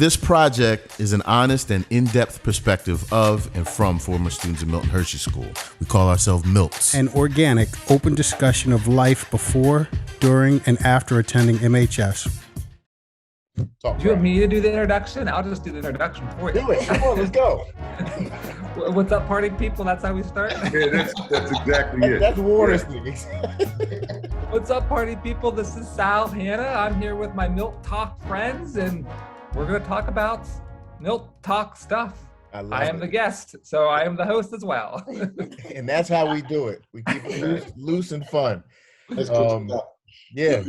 This project is an honest and in-depth perspective of and from former students at Milt and Hershey School. We call ourselves Milts. An organic, open discussion of life before, during, and after attending MHS. Do you want me to do the introduction? I'll just do the introduction for you. Do it. Come on, let's go. What's up, party people? That's how we start? Yeah, that's exactly it. That's water. What's up, party people? This is Sal Hanna. I'm here with my Milt Talk friends, and we're going to talk about Milt Talk stuff. I am the guest, so I am the host as well. And that's how we do it. We keep it loose and fun. That's good. Yeah.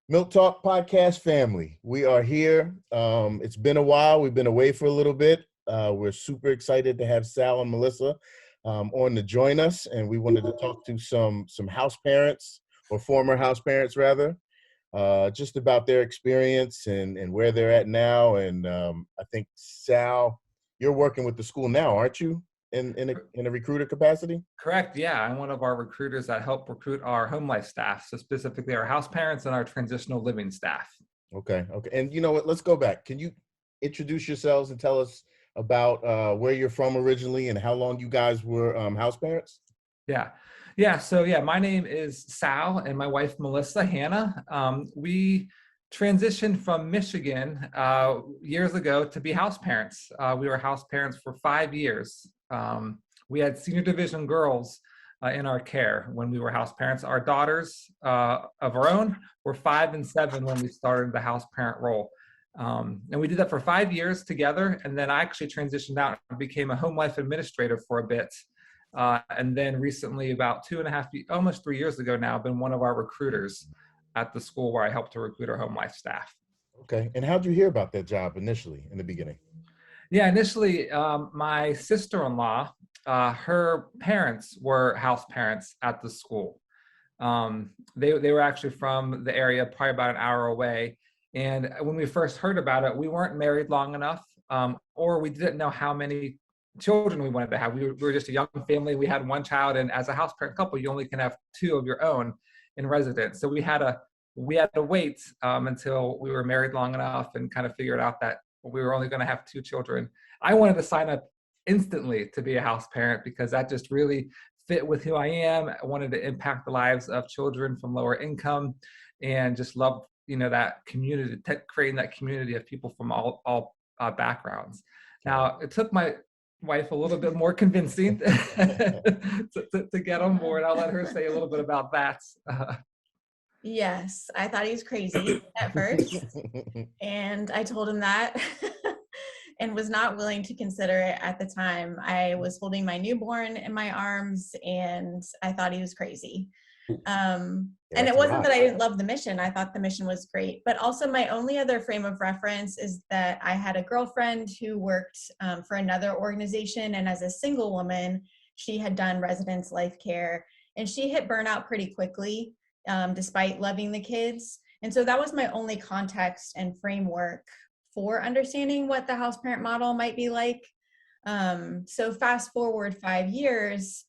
Milt Talk podcast family. We are here. It's been a while. We've been away for a little bit. We're super excited to have Sal and Melissa on to join us. And we wanted to talk to some house parents, or former house parents rather, just about their experience and where they're at now. And I think, Sal, you're working with the school now, aren't you? In a recruiter capacity? Correct. Yeah, I'm one of our recruiters that help recruit our home life staff, so specifically our house parents and our transitional living staff. Okay. And you know what? Let's go back. Can you introduce yourselves and tell us about where you're from originally and how long you guys were house parents? Yeah. So my name is Sal and my wife Melissa Hanna. We transitioned from Michigan years ago to be house parents. We were house parents for 5 years. We had senior division girls in our care when we were house parents. Our daughters of our own were 5 and 7 when we started the house parent role. And we did that for 5 years together. And then I actually transitioned out and became a home life administrator for a bit. And then recently, about 2.5, almost 3 years ago now, I've been one of our recruiters at the school where I help to recruit our home life staff. Okay. And how'd you hear about that job initially in the beginning? Yeah, initially, my sister-in-law, her parents were house parents at the school. They were actually from the area, probably about an hour away. And when we first heard about it, we weren't married long enough, or we didn't know how many children we wanted to have. We were just a young family. We had one child, and as a house parent couple, you only can have 2 of your own in residence. So we had to wait until we were married long enough and kind of figured out that we were only going to have 2 children. I wanted to sign up instantly to be a house parent because that just really fit with who I am. I wanted to impact the lives of children from lower income and just love, that community, creating that community of people from all backgrounds. Now, it took my wife a little bit more convincing to get on board. I'll let her say a little bit about that. Yes, I thought he was crazy at first, and I told him that and was not willing to consider it at the time. I was holding my newborn in my arms, and I thought he was crazy. And it wasn't that I didn't love the mission. I thought the mission was great, but also my only other frame of reference is that I had a girlfriend who worked for another organization, and as a single woman, she had done residence life care, and she hit burnout pretty quickly. Despite loving the kids. And so that was my only context and framework for understanding what the house parent model might be like. So fast forward 5 years,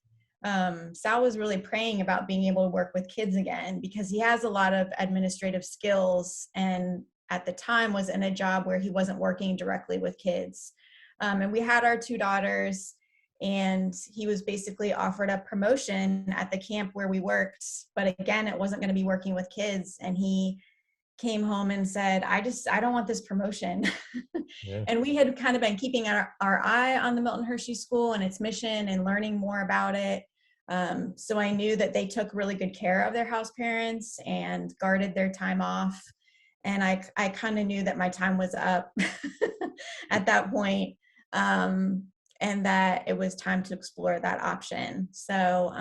Sal was really praying about being able to work with kids again because he has a lot of administrative skills and at the time was in a job where he wasn't working directly with kids. And we had our 2 daughters. And he was basically offered a promotion at the camp where we worked. But again, it wasn't going to be working with kids. And he came home and said, I don't want this promotion. Yeah. And we had kind of been keeping our eye on the Milt and Hershey School and its mission and learning more about it. So I knew that they took really good care of their house parents and guarded their time off. And I kind of knew that my time was up at that point. And that it was time to explore that option. So,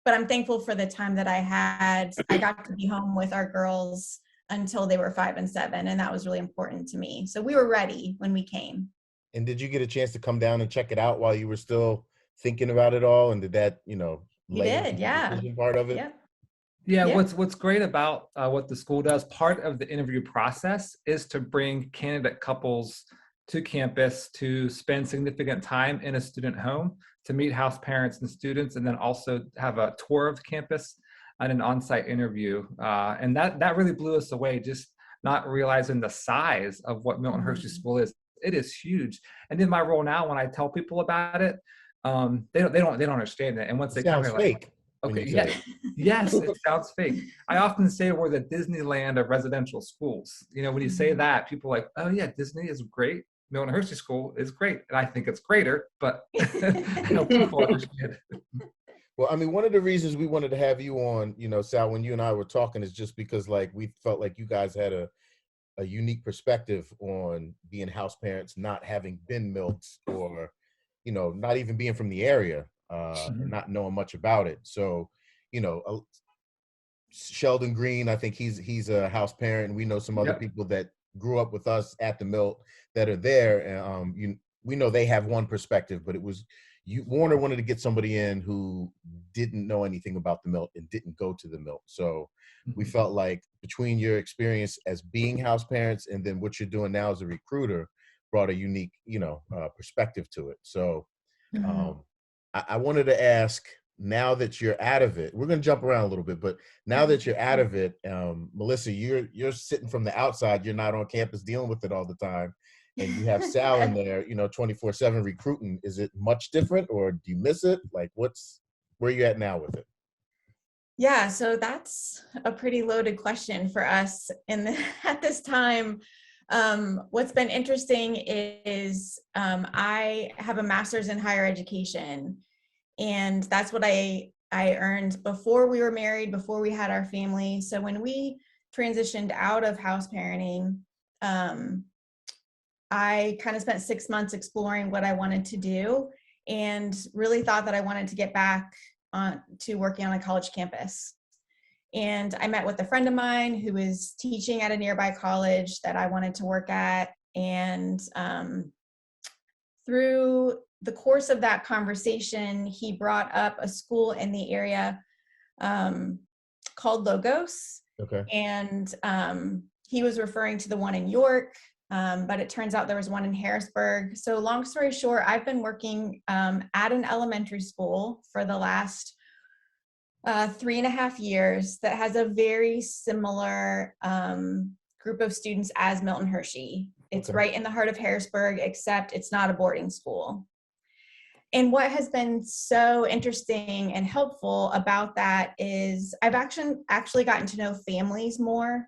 but I'm thankful for the time that I had. I got to be home with our girls until they were 5 and 7, and that was really important to me. So we were ready when we came. And did you get a chance to come down and check it out while you were still thinking about it all? And did that, We did, yeah. Part of it? Yep. Yeah, what's great about what the school does, part of the interview process is to bring candidate couples to campus to spend significant time in a student home, to meet house parents and students, and then also have a tour of campus and an on-site interview. And that really blew us away, just not realizing the size of what Milton Hershey School is. It is huge. And in my role now, when I tell people about it, they don't understand it. And once they come Sounds here, fake. like, when okay, you say yeah, it. yes, it sounds fake. I often say we're the Disneyland of residential schools. You know, when you say that, people are like, oh yeah, Disney is great. Milton Hershey School is great. And I think it's greater, but I know people understand it. Well, I mean, one of the reasons we wanted to have you on, you know, Sal, when you and I were talking, is just because like we felt like you guys had a unique perspective on being house parents, not having been Milts, or, you know, not even being from the area, and not knowing much about it. So, you know, Sheldon Green, I think he's a house parent, and we know some other people that grew up with us at the Milt that are there. And we know they have one perspective, but it was Warner wanted to get somebody in who didn't know anything about the Milt and didn't go to the Milt. So we felt like between your experience as being house parents and then what you're doing now as a recruiter brought a unique, you know, perspective to it. So I wanted to ask, now that you're out of it, we're going to jump around a little bit, but now that you're out of it, Melissa, you're sitting from the outside, you're not on campus dealing with it all the time. And you have Sal in there, you know, 24/7 recruiting. Is it much different, or do you miss it? Like, where are you at now with it? Yeah, so that's a pretty loaded question for us at this time. What's been interesting is I have a master's in higher education, and that's what I earned before we were married, before we had our family. So when we transitioned out of house parenting, I kind of spent 6 months exploring what I wanted to do, and really thought that I wanted to get back to working on a college campus. And I met with a friend of mine who was teaching at a nearby college that I wanted to work at. And through the course of that conversation, he brought up a school in the area called Logos. Okay. And he was referring to the one in York, but it turns out there was one in Harrisburg. So long story short, I've been working at an elementary school for the last 3.5 years that has a very similar group of students as Milton Hershey. It's right in the heart of Harrisburg, except it's not a boarding school. And what has been so interesting and helpful about that is I've actually gotten to know families more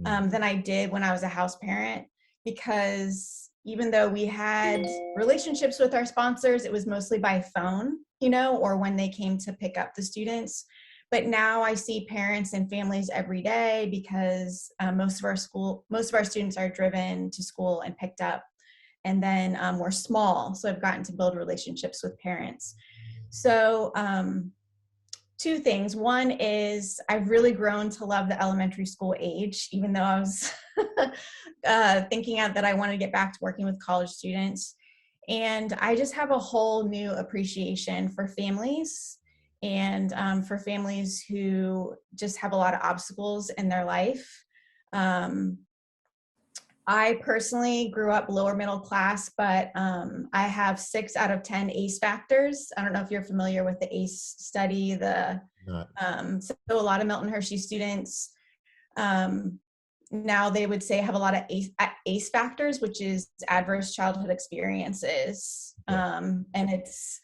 than I did when I was a house parent, because even though we had relationships with our sponsors, it was mostly by phone, you know, or when they came to pick up the students. But now I see parents and families every day, because most of our students are driven to school and picked up. And then we're small, so I've gotten to build relationships with parents. So two things. One is I've really grown to love the elementary school age, even though I was thinking that I want to get back to working with college students. And I just have a whole new appreciation for families, and for families who just have a lot of obstacles in their life. I personally grew up lower middle class, but I have 6 out of 10 ACE factors. I don't know if you're familiar with the ACE study. So a lot of Milton Hershey students now they would say have a lot of ACE factors, which is adverse childhood experiences. And it's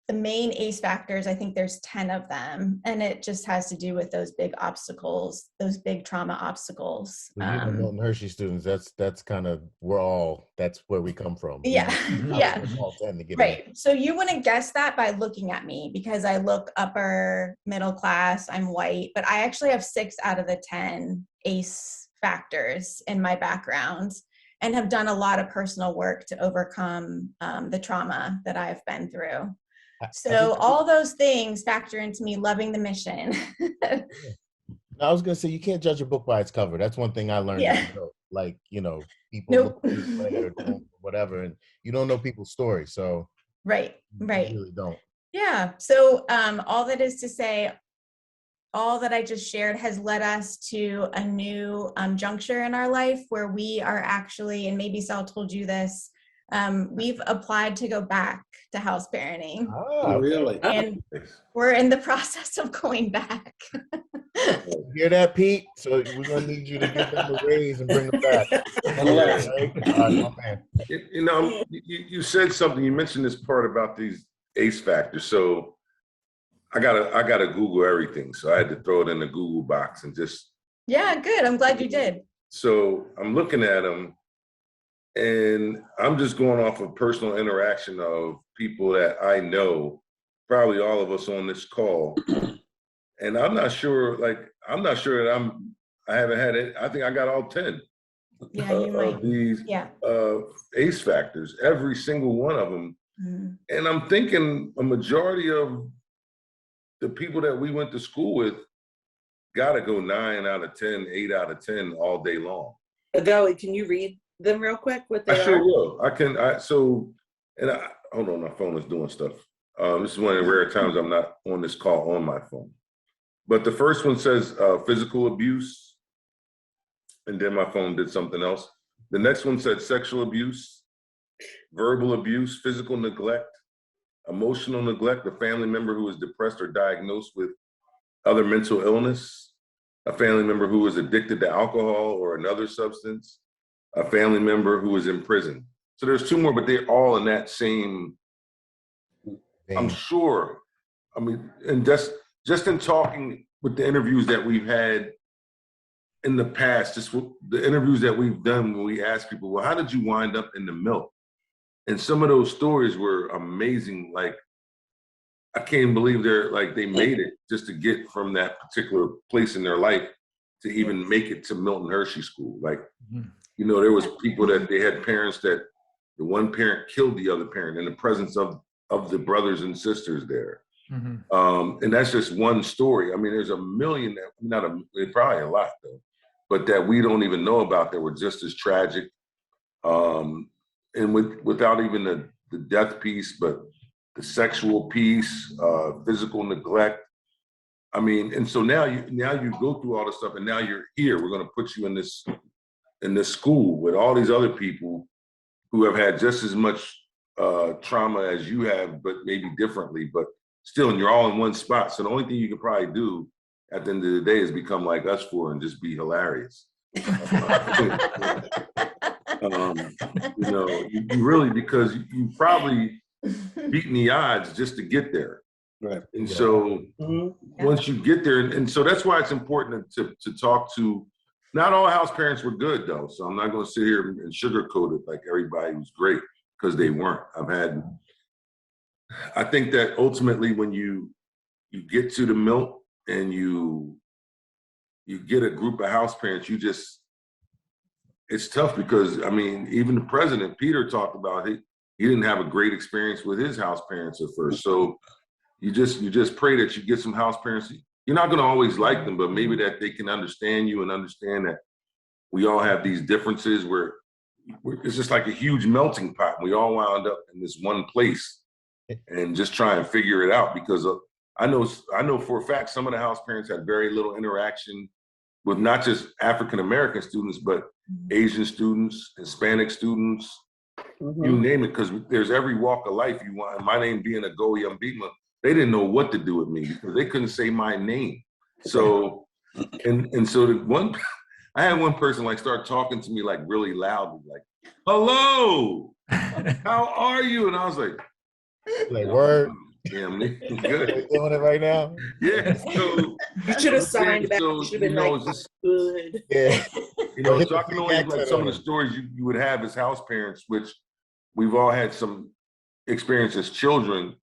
the main ACE factors. I think there's 10 of them, and it just has to do with those big obstacles, those big trauma obstacles. Well, you know, Milton Hershey students, that's kind of, that's where we come from. Yeah. Yeah. Right. In. So you wouldn't guess that by looking at me, because I look upper middle class, I'm white, but I actually have 6 out of the 10 ACE factors in my background, and have done a lot of personal work to overcome the trauma that I've been through. So all those things factor into me loving the mission. I was going to say, you can't judge a book by its cover. That's one thing I learned. Yeah. Like, you know, people whatever, and you don't know people's stories. So right. You really don't. Yeah. So all that is to say, all that I just shared has led us to a new juncture in our life where we are actually, and maybe Sal told you this, we've applied to go back to house parenting, Ah, Really? and we're in the process of going back. hear that, Pete? So we're gonna need you to give them a raise and bring them back. Unless- Right? All right, my man. You know, you said something. You mentioned this part about these ACE factors. So I gotta Google everything. So I had to throw it in the Google box and just. Yeah, good. I'm glad you did. So I'm looking at them, and I'm just going off of personal interaction of people that I know, probably all of us on this call. And I'm not sure that I haven't had it. I think I got all 10 Yeah, you might. of these Yeah. ACE factors, every single one of them. Mm. And I'm thinking a majority of the people that we went to school with got to go 9 out of 10, 8 out of 10 all day long. Adele, can you read them real quick? What they I sure are? will. Hold on, my phone is doing stuff. This is one of the rare times I'm not on this call on my phone. But the first one says physical abuse, and then my phone did something else. The next one said sexual abuse, verbal abuse, physical neglect, emotional neglect, a family member who is depressed or diagnosed with other mental illness, a family member who is addicted to alcohol or another substance, a family member who is in prison. So there's 2 more, but they're all in that same, I'm sure. I mean, and just in talking with the interviews that we've had in the past, just the interviews that we've done when we ask people, well, how did you wind up in the Milt? And some of those stories were amazing. Like, I can't believe they made it just to get from that particular place in their life to even make it to Milton Hershey School. Like, you know, there was people that they had parents that the one parent killed the other parent in the presence of the brothers and sisters there. Mm-hmm. And that's just one story. I mean, there's a million probably a lot though, but that we don't even know about that were just as tragic. And without even the death piece, but the sexual piece, physical neglect. I mean, and so now you go through all this stuff, and now you're here. We're going to put you in this school with all these other people who have had just as much trauma as you have, but maybe differently. But still, and you're all in one spot. So the only thing you can probably do at the end of the day is become like us 4 and just be hilarious. You know, you really, because you probably beating the odds just to get there. Right. And so once you get there, and so that's why it's important to talk to, not all house parents were good though. So I'm not going to sit here and sugarcoat it like everybody was great, because they weren't. I think that ultimately when you get to the Milt and you get a group of house parents, it's tough because, I mean, even the president, Peter, talked about he didn't have a great experience with his house parents at first. So you just pray that you get some house parents. You're not going to always like them, but maybe that they can understand you and understand that we all have these differences where it's just like a huge melting pot. We all wound up in this one place and just try and figure it out, because I know for a fact some of the house parents had very little interaction with not just African-American students, but Asian students, Hispanic students, you name it, because there's every walk of life you want. And my name being a Goya Mbima, they didn't know what to do with me because they couldn't say my name. So, and so I had one person like start talking to me like really loudly, like, hello, how are you? And I was like word. Yeah, I'm good. We're doing it right now. Yeah, so You should have signed back. So, You should have been like, just, good. Yeah. You know, so I can only like some of the stories you would have as house parents, which we've all had some experience as children,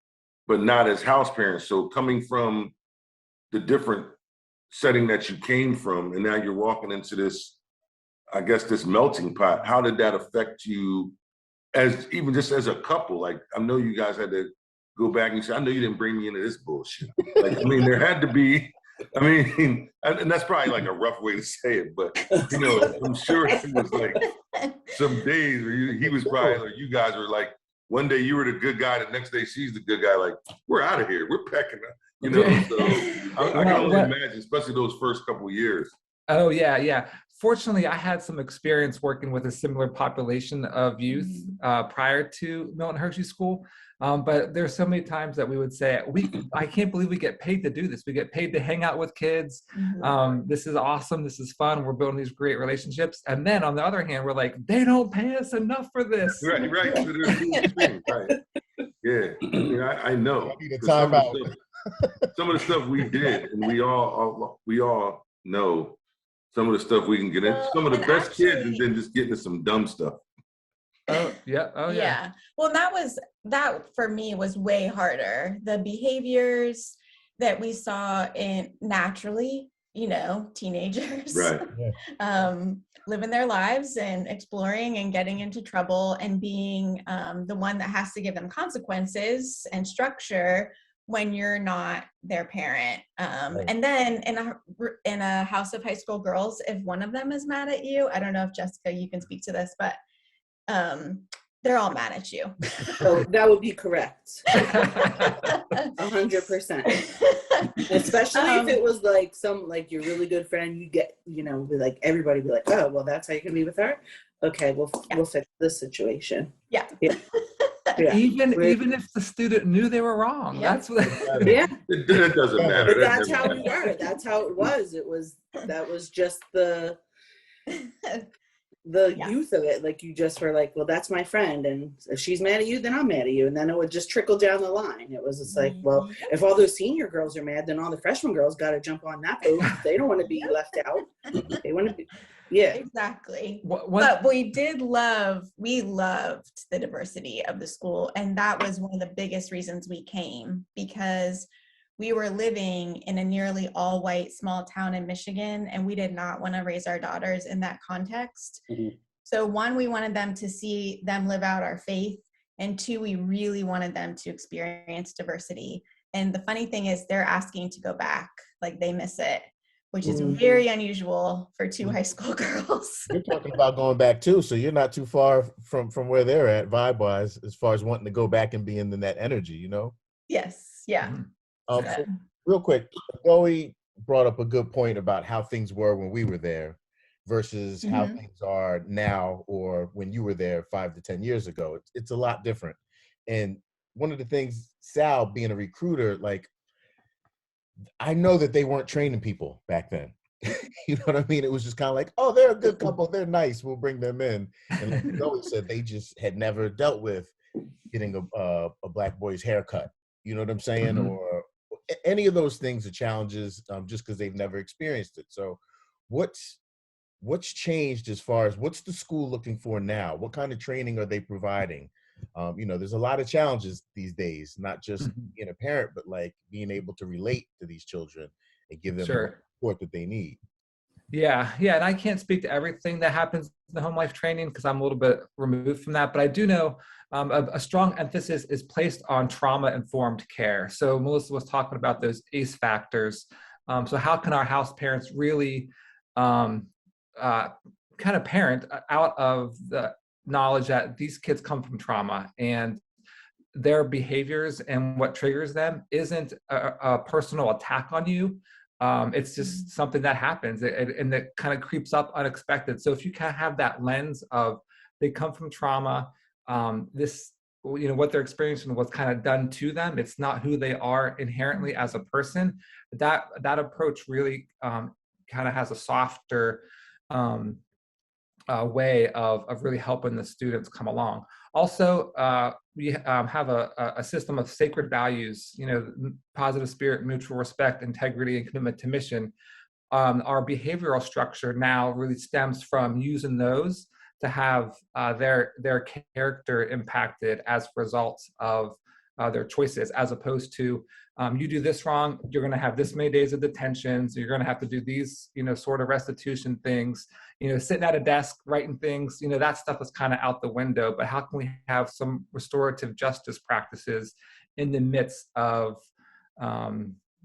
but not as house parents. So coming from the different setting that you came from, and now you're walking into this, I guess, this melting pot. How did that affect you as even just as a couple? Like, I know you guys had to go back and say, I know you didn't bring me into this bullshit. Like, I mean, there had to be, I mean, and that's probably like a rough way to say it, but, you know, I'm sure it was like some days where he was probably like, you guys were like, one day you were the good guy, the next day she's the good guy, like, we're out of here, we're packing up, you know? So I can only imagine, especially those first couple of years. Oh, yeah, yeah. fortunately, I had some experience working with a similar population of youth prior to Milton Hershey School. But there's so many times that we would say, I can't believe we get paid to do this. We get paid to hang out with kids. This is awesome. This is fun. We're building these great relationships. And then on the other hand, we're like, they don't pay us enough for this. Right. So there's these things, right. Yeah, I know. I need a timeout. Some of the stuff we did, and we all know some of the stuff we can get into. Some of the best kids, and then just getting into some dumb stuff. Oh yeah. Well, that for me was way harder. The behaviors that we saw in naturally, teenagers, Right. living their lives and exploring and getting into trouble and being the one that has to give them consequences and structure when you're not their parent. And then in a house of high school girls, if one of them is mad at you, I don't know if Jessica, you can speak to this, but they're all mad at you. Oh, that would be correct. 100%. Especially if it was like your really good friend, you get, like everybody be like, oh, well, that's how you can be with her. Okay, we'll fix this situation. Yeah. Even if the student knew they were wrong. Yeah. That's what. It doesn't matter. But that's how we were. That's how it was. That was just the youth of it. Like, you just were like, well, that's my friend, and if she's mad at you, then I'm mad at you, and then it would just trickle down the line. It was just like, well, if all those senior girls are mad, then all the freshman girls got to jump on that boat. They don't want to be left out. They want to be. Yeah, exactly. But we loved the diversity of the school, and that was one of the biggest reasons we came, because we were living in a nearly all white small town in Michigan, and we did not want to raise our daughters in that context. So one, we wanted them to see them live out our faith, and two, we really wanted them to experience diversity. And the funny thing is, they're asking to go back, like they miss it, which is very unusual for two high school girls. You're talking about going back too, so you're not too far from where they're at vibe-wise, as far as wanting to go back and be in that energy, Yes, yeah. So real quick, Chloe brought up a good point about how things were when we were there versus how things are now, or when you were there 5 to 10 years ago. It's a lot different. And one of the things, Sal, being a recruiter, like, I know that they weren't training people back then. You know what I mean? It was just kind of like, oh, they're a good couple, they're nice, we'll bring them in. And like Chloe said, they just had never dealt with getting a black boy's haircut. You know what I'm saying? Or any of those things are challenges, just because they've never experienced it. So what's changed as far as what's the school looking for now? What kind of training are they providing? There's a lot of challenges these days, not just being a parent, but like being able to relate to these children and give them the support that they need. Yeah. And I can't speak to everything that happens in the home life training because I'm a little bit removed from that, but I do know a strong emphasis is placed on trauma-informed care. So Melissa was talking about those ACE factors. So how can our house parents really kind of parent out of the knowledge that these kids come from trauma, and their behaviors and what triggers them isn't a personal attack on you. It's just something that happens and that kind of creeps up unexpected. So if you kind of have that lens of they come from trauma, what they're experiencing, what's kind of done to them, it's not who they are inherently as a person. That approach really kind of has a softer way of really helping the students come along. Also, we have a system of sacred values, positive spirit, mutual respect, integrity, and commitment to mission. Our behavioral structure now really stems from using those to have their character impacted as a result of their choices, as opposed to you do this wrong, you're going to have this many days of detention, so you're going to have to do these, sort of restitution things, sitting at a desk writing things, that stuff is kind of out the window. But how can we have some restorative justice practices in the midst of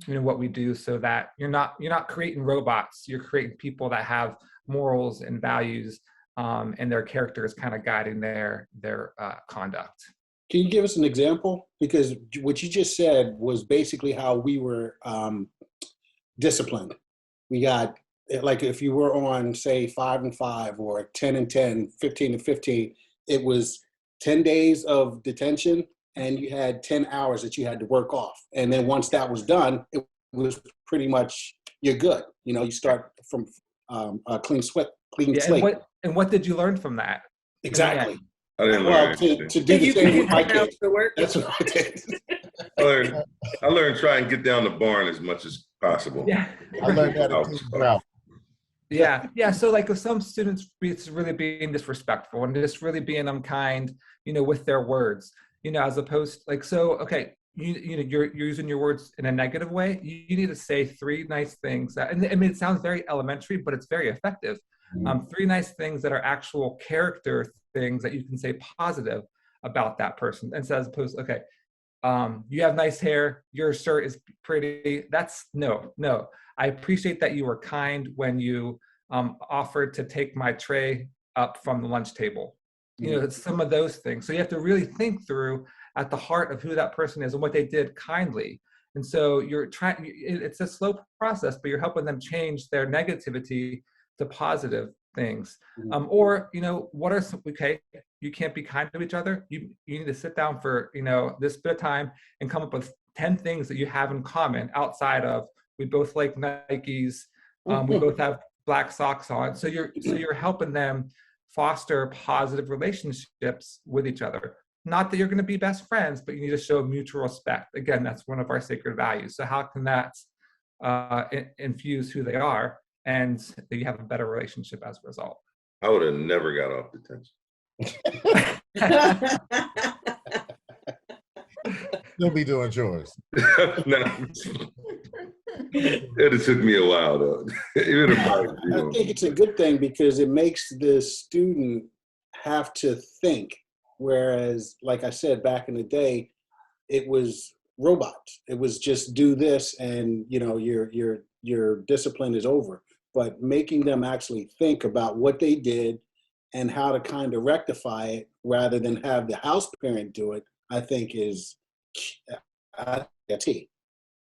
what we do, so that you're not creating robots, you're creating people that have morals and values, and their character is kind of guiding their conduct. Can you give us an example? Because what you just said was basically how we were disciplined. We got like if you were on, say, 5 and 5 or 10 and 10, 15 and 15, it was 10 days of detention and you had 10 hours that you had to work off. And then once that was done, it was pretty much, you're good. You know, you start from a clean slate. And what did you learn from that? Exactly. I didn't learn Well, anything. to do the same with my kids. The work. That's what I did. I learned try and get down the barn as much as possible. Yeah. I learned how to take drought. Yeah. So like with some students, it's really being disrespectful and just really being unkind, you know, with their words, you know, as opposed like, so, okay, you know, you're using your words in a negative way. You need to say 3 nice things that, and I mean, it sounds very elementary, but it's very effective. 3 nice things that are actual character things that you can say positive about that person. And so as opposed, okay, you have nice hair, your shirt is pretty. That's no. I appreciate that you were kind when you offered to take my tray up from the lunch table. You know, it's some of those things. So you have to really think through at the heart of who that person is and what they did kindly. And so you're trying, it's a slow process, but you're helping them change their negativity to positive things. Or, you know, what are some, okay, you can't be kind to each other. You need to sit down for, you know, this bit of time and come up with 10 things that you have in common outside of, we both like Nikes, we both have black socks on. So you're helping them foster positive relationships with each other. Not that you're going to be best friends, but you need to show mutual respect. Again, that's one of our sacred values. So how can that infuse who they are, and that you have a better relationship as a result? I would have never got off detention. You'll be doing chores. No. It took me a while though. Even if I think it's a good thing because it makes the student have to think. Whereas, like I said, back in the day, it was robots. It was just do this and, you know, your discipline is over. But making them actually think about what they did and how to kind of rectify it rather than have the house parent do it, I think is a key.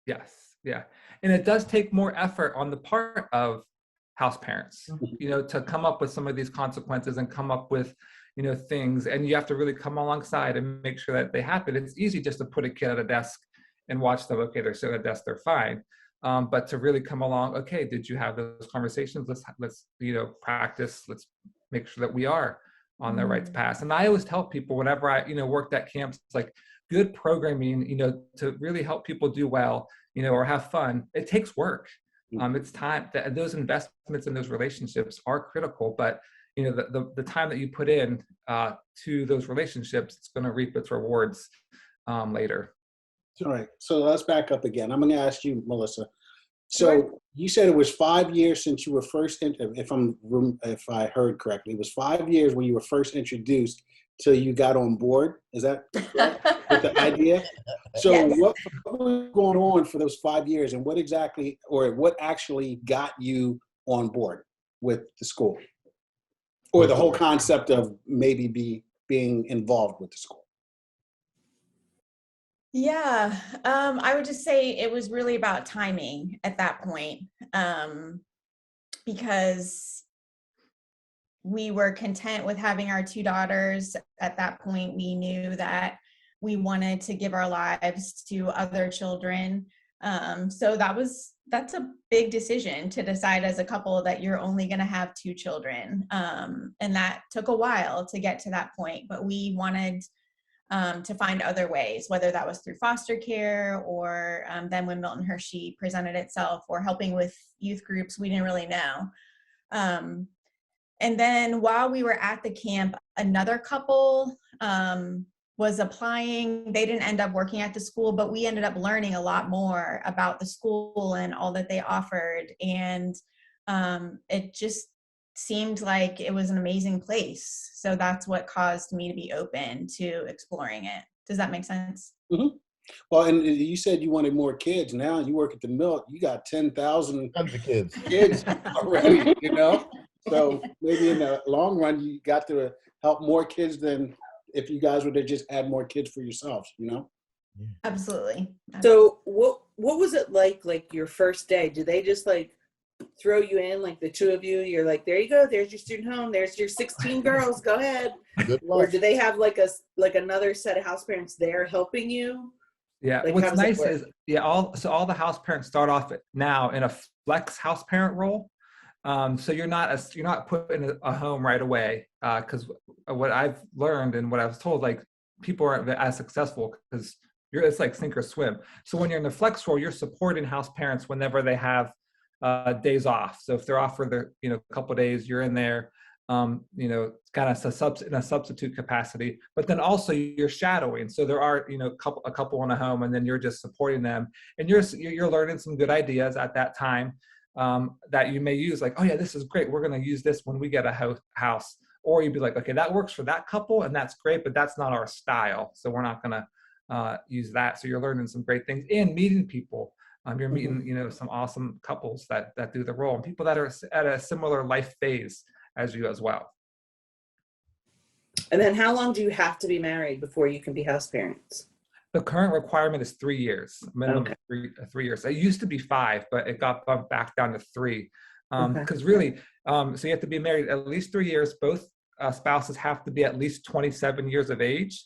Yes, yeah. And it does take more effort on the part of house parents, you know, to come up with some of these consequences and come up with, you know, things. And you have to really come alongside and make sure that they happen. It's easy just to put a kid at a desk and watch them. Okay, they're sitting at a desk, they're fine. But to really come along, okay, did you have those conversations? Let's you know, practice. Let's make sure that we are on the right path. And I always tell people whenever I, you know, worked at camps, it's like good programming, you know, to really help people do well, you know, or have fun. It takes work. It's time that those investments in those relationships are critical, but you know, the time that you put in to those relationships, it's going to reap its rewards later. All right. So let's back up again. I'm going to ask you, Melissa. So you said it was 5 years since you were first, if I heard correctly, it was 5 years when you were first introduced till you got on board. Is that right? With the idea? So yes. What was going on for those 5 years, and what exactly, or what actually got you on board with the school? Or the whole concept of maybe being involved with the school? Yeah, I would just say it was really about timing at that point, because we were content with having our 2 daughters. At that point, we knew that we wanted to give our lives to other children. So that's a big decision to decide as a couple that you're only going to have 2 children. And that took a while to get to that point, but we wanted to find other ways, whether that was through foster care or then when Milt and Hershey presented itself, or helping with youth groups, we didn't really know. And then while we were at the camp, another couple was applying. They didn't end up working at the school, but we ended up learning a lot more about the school and all that they offered. And it just seemed like it was an amazing place. So that's what caused me to be open to exploring it. Does that make sense? Mm-hmm. Well, and you said you wanted more kids. Now you work at the Milt, you got 10,000 kids already, you know? So maybe in the long run, you got to help more kids than if you guys would have just had more kids for yourselves, you know? Absolutely. So what was it like your first day? Did they just like throw you in, like the two of you? You're like, there you go. There's your student home. There's your 16 girls. Go ahead. Good Or luck. do they have like another set of house parents there helping you? Yeah, Like, how what's does that nice work? is, all the house parents start off now in a flex house parent role. So you're not put in a home right away, because what I've learned and what I was told, like, people aren't as successful because it's like sink or swim. So when you're in the flex role, you're supporting house parents whenever they have days off. So if they're off for a couple of days, you're in there, kind of in a substitute capacity. But then also you're shadowing. So there are a couple in a home, and then you're just supporting them, and you're learning some good ideas at that time. That you may use, like, oh yeah, this is great, we're going to use this when we get a house. Or you'd be like, okay, that works for that couple and that's great, but that's not our style, so we're not going to use that. So you're learning some great things and meeting people. You're meeting some awesome couples that do the role, and people that are at a similar life phase as you as well. And then how long do you have to be married before you can be house parents? The current requirement is 3 years, minimum Okay. of 3 years. It used to be 5, but it got bumped back down to 3. Okay. Because really, so you have to be married at least 3 years. Both spouses have to be at least 27 years of age.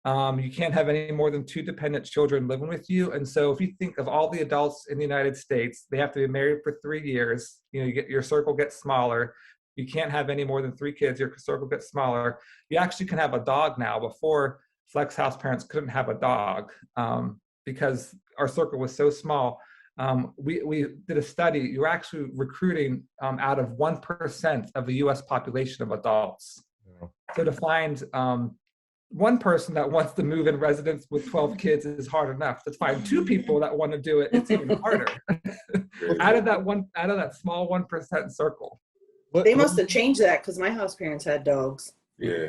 You can't have any more than 2 dependent children living with you. And so if you think of all the adults in the United States, they have to be married for 3 years. Your circle gets smaller. You can't have any more than 3 kids. Your circle gets smaller. You actually can have a dog now. Before, flex house parents couldn't have a dog because our circle was so small. We did a study. You're actually recruiting out of 1% of the U.S. population of adults. Yeah. So to find one person that wants to move in residence with 12 kids is hard enough. To find 2 people that want to do it, it's even harder. out of that small 1% circle. They must have changed that because my house parents had dogs. Yeah.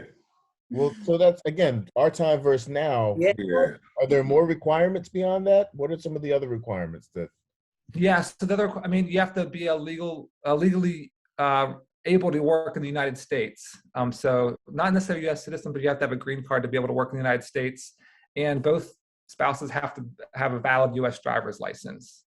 Well, so that's, again, our time versus now. Yeah. Yeah. Are there more requirements beyond that? What are some of the other requirements that? Yes, so you have to be legally able to work in the United States. So not necessarily a U.S. citizen, but you have to have a green card to be able to work in the United States. And both spouses have to have a valid U.S. driver's license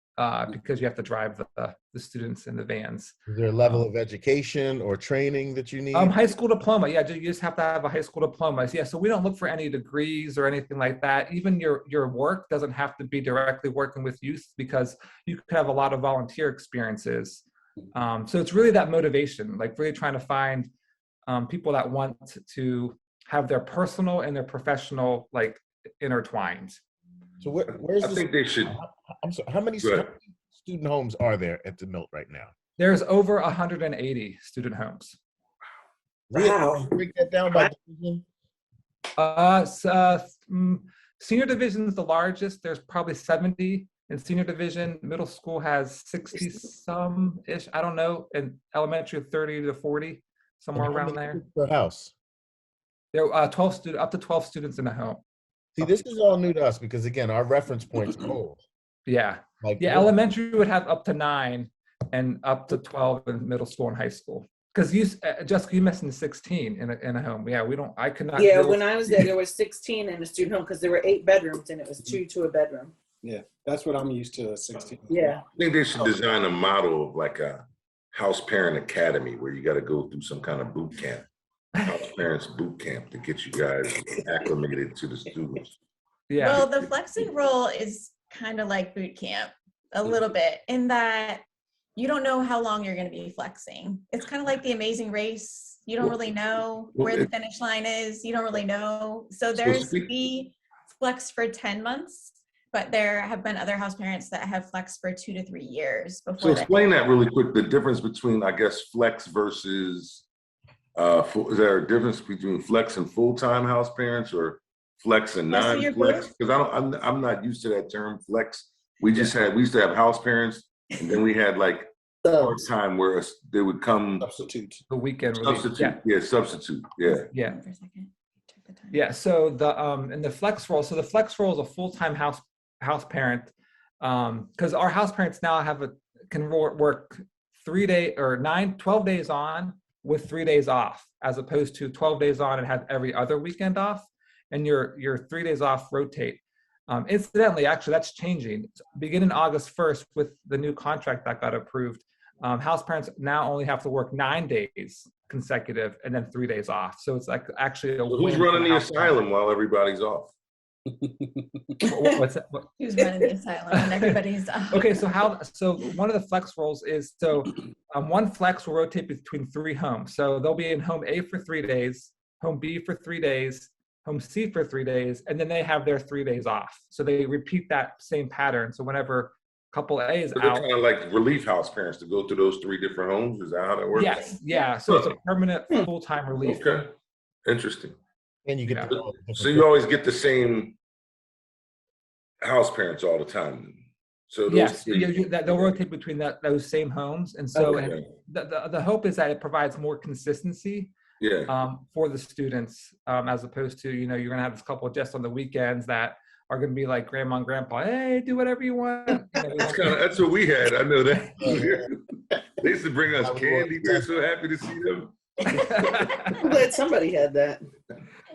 because you have to drive the students in the vans. Is there a level of education or training that you need? High school diploma. Yeah, you just have to have a high school diploma. Yeah, so we don't look for any degrees or anything like that. Even your work doesn't have to be directly working with youth, because you could have a lot of volunteer experiences. So it's really that motivation, like really trying to find people that want to have their personal and their professional like intertwined. So where's I think they should. I'm sorry, how many Go ahead. student homes are there at the Milt right now? There's over 180 student homes. Wow. Break that down by division. Senior division is the largest. There's probably 70 in senior division. Middle school has 60 some ish. I don't know. And elementary 30 to 40, somewhere And how around many there. kids per house? There are up to 12 students in a home. See, this is all new to us because, again, our reference points are old. Yeah. Yeah. Elementary would have up to 9 and up to 12 in middle school and high school. Because Jessica, you mentioned 16 in a home. Yeah, I could not. Yeah, when I was there was 16 in a student home because there were 8 bedrooms and it was 2 to a bedroom. Yeah, that's what I'm used to, 16. Yeah. I think they should design a model of like a house parent academy where you got to go through some kind of boot camp, house parents boot camp, to get you guys acclimated to the students. Yeah. Well, the flexing role is kind of like boot camp a little bit, in that you don't know how long you're going to be flexing. It's kind of like the Amazing Race. You don't really know where the finish line is. You don't really know. So we flex for 10 months, but there have been other house parents that have flexed for 2 to 3 years before. So explain that really quick, the difference between, I guess, flex versus, is there a difference between flex and full-time house parents, or flex and non-flex? Because I'm not used to that term, flex. We used to have house parents, and then we had like part-time where they would come. Substitute. The weekend. Substitute. Yeah, substitute. Yeah. Yeah. Yeah. So in the flex role, the flex role is a full-time house parent, because our house parents now can work 12 days on with 3 days off, as opposed to 12 days on and have every other weekend off, and your 3 days off rotate. Incidentally, actually, that's changing. Beginning August 1st, with the new contract that got approved, House parents now only have to work 9 days consecutive and then 3 days off. So it's like actually a So win who's for running the house parents. asylum while everybody's off? What's that? Who's running the asylum and everybody's Okay, so one of the flex roles is, one flex will rotate between 3 homes. So they'll be in home A for 3 days, home B for 3 days, home C for 3 days, and then they have their 3 days off. So they repeat that same pattern. So whenever couple A is So they're out. kind of like relief house parents to go to those 3 different homes. Is that how that works? Yes, yeah. So it's a permanent full-time relief. Okay, interesting. And you get So you always get the same house parents all the time. So those Yes, 3, they'll rotate between those same homes, and so Okay. the hope is that it provides more consistency yeah. for the students, as opposed to you're going to have this couple just on the weekends that are going to be like grandma and grandpa, hey, do whatever you want. That's what we had. I know that. They used to bring us candy. We were so happy to see them. I'm glad somebody had that.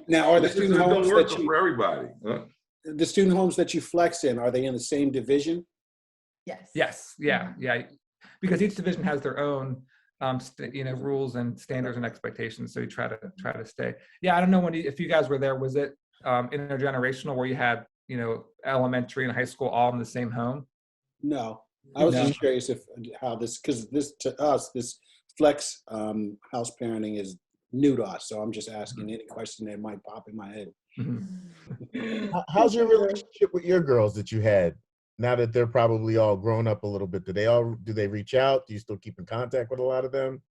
Now, are the This student don't homes work that for everybody. Huh? the student homes that you flex in, are they in the same division? Yes. Yes, yeah, because each division has their own, rules and standards and expectations. So you try to stay. Yeah, I don't know if you guys were there. Was it intergenerational where you had elementary and high school all in the same home? No, I was just curious because to us this flex house parenting is new to us. So I'm just asking any question that might pop in my head. Mm-hmm. How's your relationship with your girls that you had? Now that they're probably all grown up a little bit, do they reach out? Do you still keep in contact with a lot of them?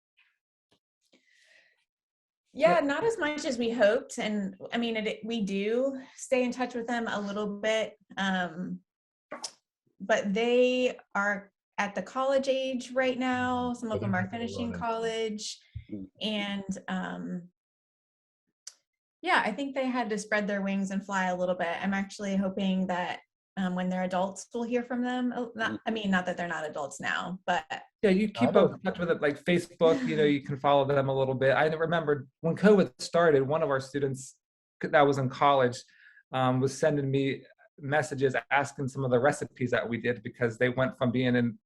Yeah, not as much as we hoped. And I mean, we do stay in touch with them a little bit. But they are at the college age right now. Some of them are finishing college. And yeah, I think they had to spread their wings and fly a little bit. I'm actually hoping that when they're adults, we'll hear from them. Not that they're not adults now, but yeah, you keep up in touch with it, like Facebook. You can follow them a little bit. I remember when COVID started, one of our students that was in college was sending me messages asking some of the recipes that we did, because they went from being in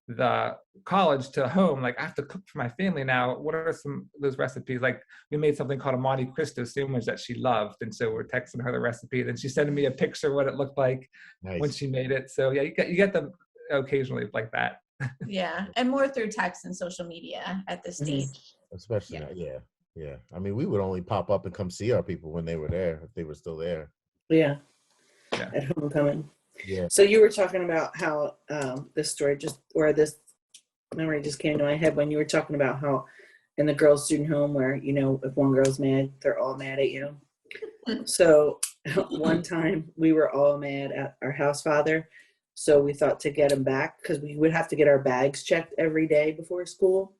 the college to home. Like, I have to cook for my family now. What are some of those recipes? Like, we made something called a Monte Cristo sandwich that she loved, and so we're texting her the recipe. Then she's sending me a picture of what it looked like when she made it. So yeah, you get them occasionally like that. Yeah, and more through text and social media at this stage. Especially yeah. I mean, we would only pop up and come see our people when they were there, if they were still there. Yeah. At homecoming. Yeah. So you were talking about how this memory just came to my head when you were talking about how in the girls' student home where, if one girl's mad, they're all mad at you. So one time we were all mad at our house father. So we thought to get him back, because we would have to get our bags checked every day before school.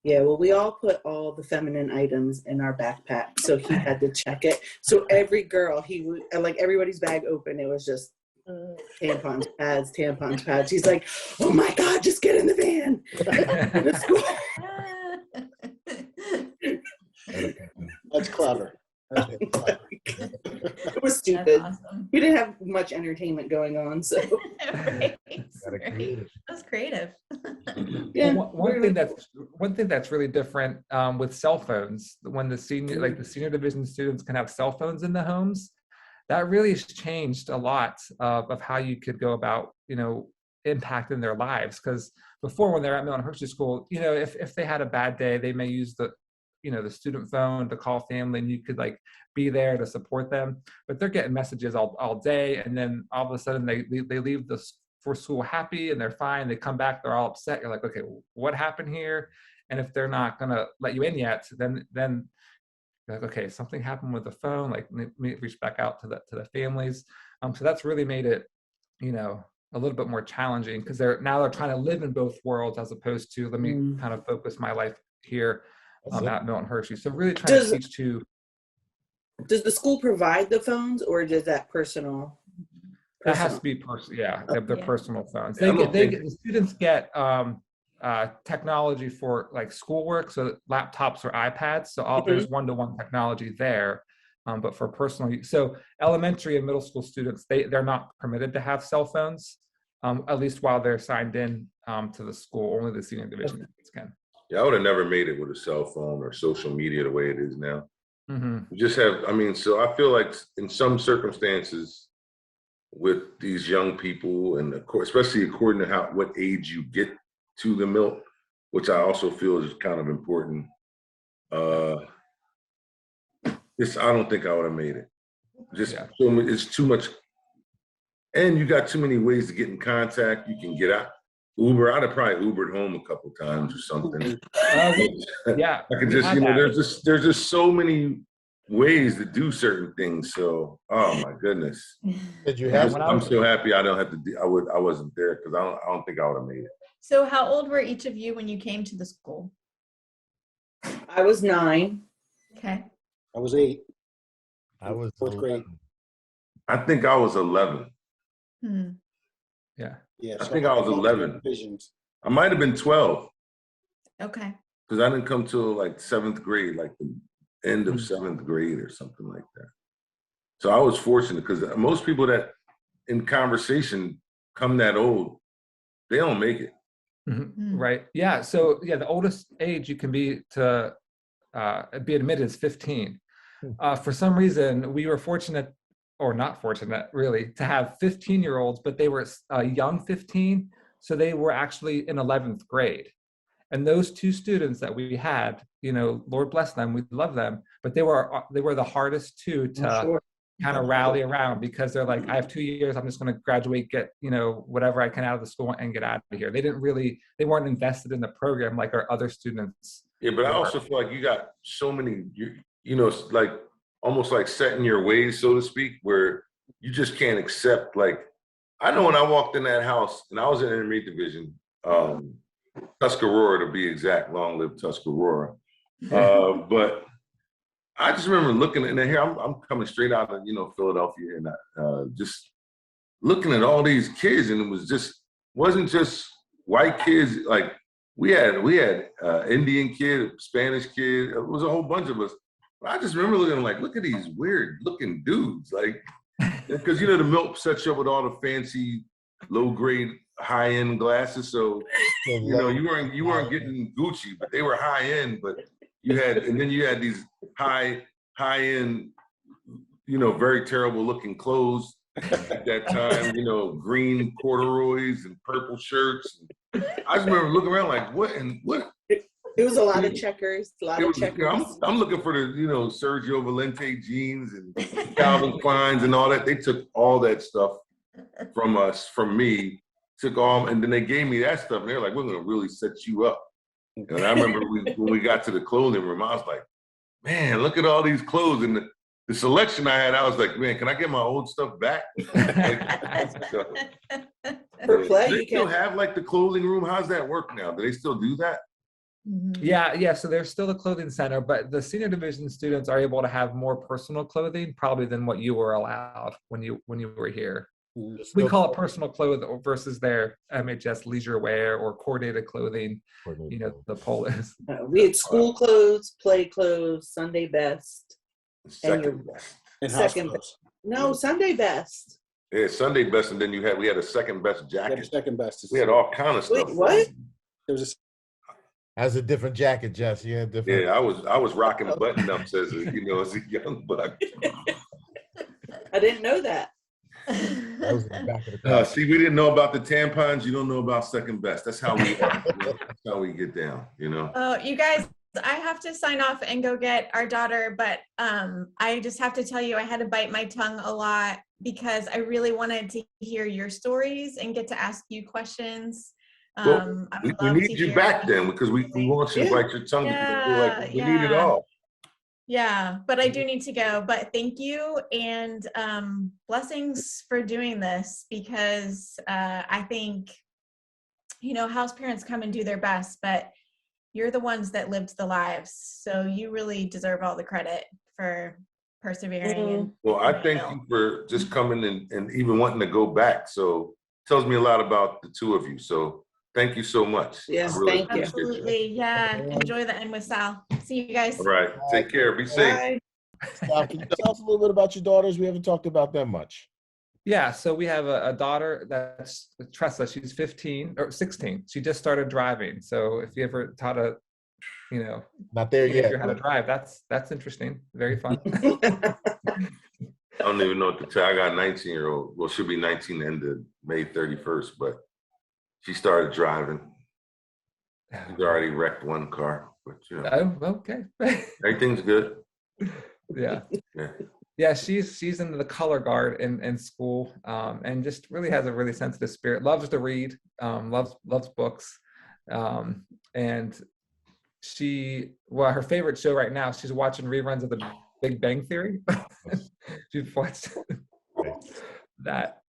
Yeah, well, we all put all the feminine items in our backpack, so he had to check it. So every girl, he would, like, everybody's bag open, it was just tampons, pads. He's like, oh my God, just get in the van. That's clever. It was stupid. Awesome. We didn't have much entertainment going on, so. Right. That's creative. Yeah. One thing that's really different with cell phones, when the senior division students can have cell phones in the homes, that really has changed a lot of how you could go about, impacting their lives. Because before, when they're at Milt and Hershey School, if they had a bad day, they may use the student phone to call family, and you could be there to support them. But they're getting messages all day, and then all of a sudden they leave for school happy and they're fine. They come back, they're all upset. You're like, okay, what happened here? And if they're not gonna let you in yet, then you're like, okay, something happened with the phone. Like, reach back out to the families. So that's really made it, a little bit more challenging, because they're trying to live in both worlds, as opposed to let me kind of focus my life here at Milt and Hershey. So really trying to teach to. Does the school provide the phones, or does that personal? That has to be personal. Yeah, they're personal phones. The students get technology for schoolwork, so laptops or iPads. So there's one-to-one technology there, but for personal use. So elementary and middle school students, they're not permitted to have cell phones, at least while they're signed in to the school. Only the senior division kids can. Yeah, I would have never made it with a cell phone or social media the way it is now. Mm-hmm. You just have, so I feel like in some circumstances with these young people, and of course, especially according to what age you get to the Milt, which I also feel is kind of important. I don't think I would have made it. It's too much, and you got too many ways to get in contact. You can get out. Uber, I'd have probably Ubered home a couple times or something. Yeah, I could just, there's just so many ways to do certain things. So, oh my goodness. Did you have? I'm so happy I don't have to. I wasn't there because I don't think I would have made it. So, how old were each of you when you came to the school? I was 9. Okay. I was 8. I was 4th grade. I think I was 11. Yeah. Yeah. I think I was 11. Divisions. I might have been 12. Okay. Because I didn't come till like 7th grade, like the end of 7th grade or something like that. So I was fortunate because most people that in conversation come that old, they don't make it. Mm-hmm. Right. Yeah. So yeah, the oldest age you can be admitted is 15. For some reason, we were fortunate, or not fortunate really, to have 15-year-olds, but they were young 15. So they were actually in 11th grade. And those 2 students that we had, Lord bless them, we love them, but they were the hardest 2 to kind of rally around, because they're like, I have 2 years, I'm just going to graduate, get, whatever I can out of the school and get out of here. They weren't invested in the program like our other students. Yeah, but I also feel like you got so many, it's like almost like set in your ways, so to speak, where you just can't accept, like, I know when I walked in that house, and I was in the intermediate division, Tuscarora to be exact, long live Tuscarora. But I just remember looking in here. I'm coming straight out of Philadelphia, and just looking at all these kids, and it wasn't just white kids. Like we had Indian kid, Spanish kid. It was a whole bunch of us. But I just remember looking like, look at these weird looking dudes, like because the Milt sets you up with all the fancy, low grade, high end glasses. So you weren't getting Gucci, but they were high end. But you had these high end, very terrible looking clothes at that time, green corduroys and purple shirts. I just remember looking around like, what? It was a lot of checkers, I'm looking for the, Sergio Valente jeans and Calvin Kleins and all that. They took all that stuff from me, took all, and then they gave me that stuff. And they're like, we're going to really set you up. And I remember when we got to the clothing room, I was like, man, look at all these clothes. And the selection I had, I was like, man, can I get my old stuff back? For play, do they still have like the clothing room? How's that work now? Do they still do that? Yeah. So there's still a clothing center, but the senior division students are able to have more personal clothing probably than what you were allowed when you were here. We call it personal clothing versus their MHS leisure wear or coordinated clothing, the polos. We had school clothes, play clothes, Sunday best. Second best. And second best. No, Sunday best. Yeah, Sunday best, and then we had a second best jacket. Second best. We had all kind of stuff. Wait, what? There was That's a different jacket, Jess. Yeah, different. Yeah, I was rocking button ups as a young buck. I didn't know that. That was in the back of the car. See, we didn't know about the tampons. You don't know about second best. That's how we are. That's how we get down. Oh, you guys, I have to sign off and go get our daughter, but I just have to tell you, I had to bite my tongue a lot because I really wanted to hear your stories and get to ask you questions. Well, we need you back then because we want you to bite your tongue. We need it all. Yeah, but I do need to go. But thank you and blessings for doing this because I think, house parents come and do their best, but you're the ones that lived the lives. So you really deserve all the credit for persevering. Well, I thank you for just coming and even wanting to go back. So it tells me a lot about the two of you. So thank you so much. Yes, really thank you. Absolutely. Yeah. Enjoy the end with Sal. See you guys. All right. Take care. Be safe. Bye. Sal, can you tell us a little bit about your daughters? We haven't talked about them much. Yeah, so we have a daughter that's Tressa. She's 15 or 16. She just started driving. So if you ever taught a, Not there teenager yet. how to drive, that's interesting. Very fun. I don't even know what to tell. I got a 19-year-old. Well, she'll be 19 the end of May 31st, but she started driving. She's already wrecked one car, but Oh, okay. everything's good. Yeah. Yeah. Yeah, she's into the color guard in school, and just really has a really sensitive spirit. Loves to read, loves books, and her favorite show right now. She's watching reruns of The Big Bang Theory. She's watched that.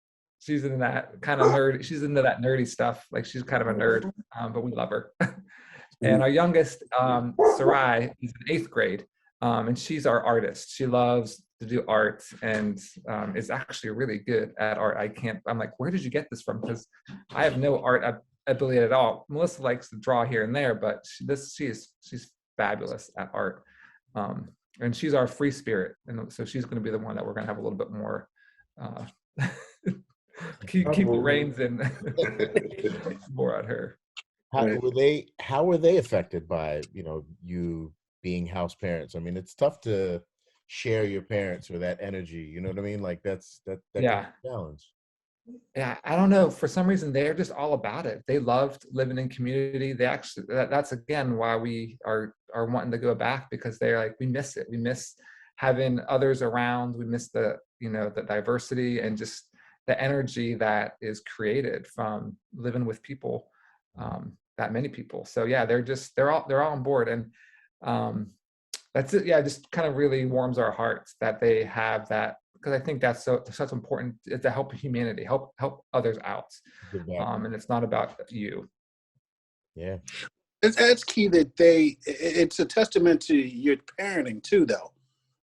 She's into that kind of nerd. She's into that nerdy stuff. Like she's kind of a nerd, but we love her. And our youngest, Sarai, is in 8th grade, and she's our artist. She loves to do art and is actually really good at art. I'm like, where did you get this from? Because I have no art ability at all. Melissa likes to draw here and there, but she's fabulous at art. And she's our free spirit. And so she's going to be the one that we're going to have a little bit more, keep the reins in more on her. How were they affected by, you being house parents? I mean, it's tough to share your parents or that energy, you know what I mean? Like that's a challenge. Yeah, I don't know. For some reason, they're just all about it. They loved living in community. They actually, that's again why we are wanting to go back, because they're like, we miss it. We miss having others around. We miss the diversity and just the energy that is created from living with people, that many people. So yeah, they're all on board, and that's it. Yeah, it just kind of really warms our hearts that they have that, because I think that's such important to help humanity, help others out, and it's not about you. Yeah, it's key that it's a testament to your parenting too, though,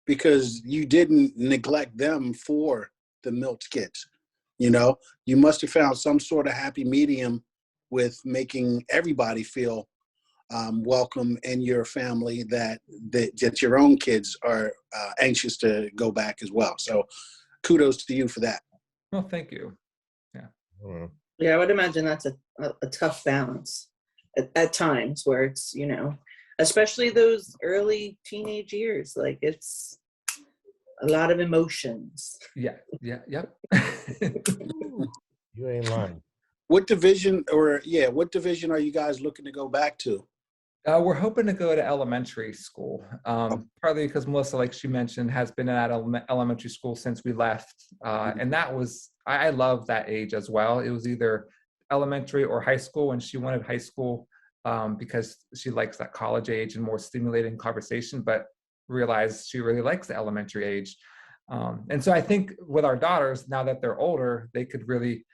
because you didn't neglect them for the Milt kids. You must have found some sort of happy medium with making everybody feel welcome in your family, that your own kids are anxious to go back as well. So kudos to you for that. Well, thank you. Yeah. Yeah, I would imagine that's a tough balance at times, where it's, especially those early teenage years, like it's a lot of emotions. Yep. You ain't lying. What division are you guys looking to go back to? We're hoping to go to elementary school, partly because Melissa, like she mentioned, has been at elementary school since we left. And that was, I love that age as well. It was either elementary or high school, and she wanted high school because she likes that college age and more stimulating conversation, but realized she really likes the elementary age. And so I think with our daughters, now that they're older, they could really